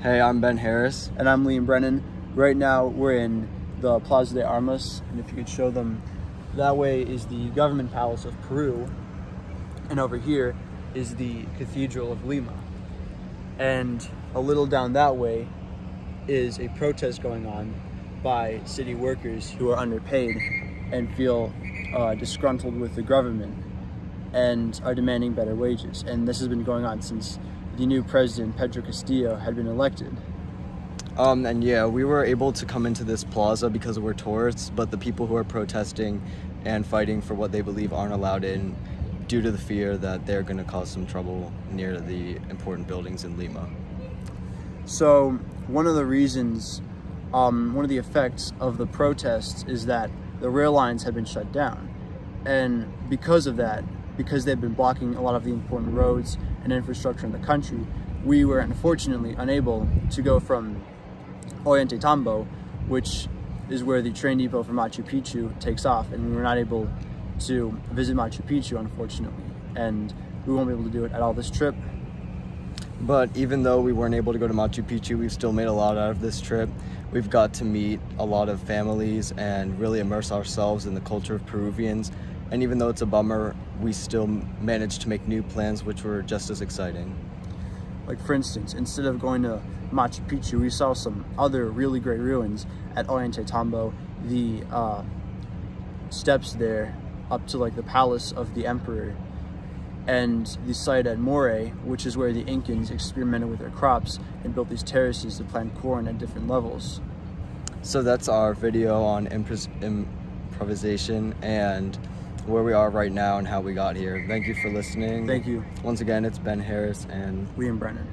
Hey, I'm Ben Harris. And I'm Brennan. Right now we're in the Plaza de Armas, and if you could show them, that way is the government palace of Peru, and over here is the Cathedral of Lima. And a little down that way is a protest going on by city workers who are underpaid and feel disgruntled with the government and are demanding better wages. And this has been going on since the new president, Pedro Castillo, had been elected. And yeah, we were able to come into this plaza because we're tourists, but the people who are protesting and fighting for what they believe aren't allowed in due to the fear that they're going to cause some trouble near the important buildings in Lima. So one of the reasons, one of the effects of the protests is that the rail lines have been shut down. And because of that, because they've been blocking a lot of the important roads and infrastructure in the country, we were unfortunately unable to go from Ollantaytambo, which is where the train depot for Machu Picchu takes off, and we were not able to visit Machu Picchu, unfortunately, and we won't be able to do it at all this trip. But even though we weren't able to go to Machu Picchu, we've still made a lot out of this trip. We've got to meet a lot of families and really immerse ourselves in the culture of Peruvians. And even though it's a bummer, we still managed to make new plans which were just as exciting. Like, for instance, instead of going to Machu Picchu, we saw some other really great ruins at Ollantaytambo. The steps there up to like the palace of the emperor, and the site at Moray, which is where the Incans experimented with their crops and built these terraces to plant corn at different levels. So that's our video on improvisation and where we are right now and how we got here. Thank you for listening. Thank you. Once again, it's Ben Harris and Brennan.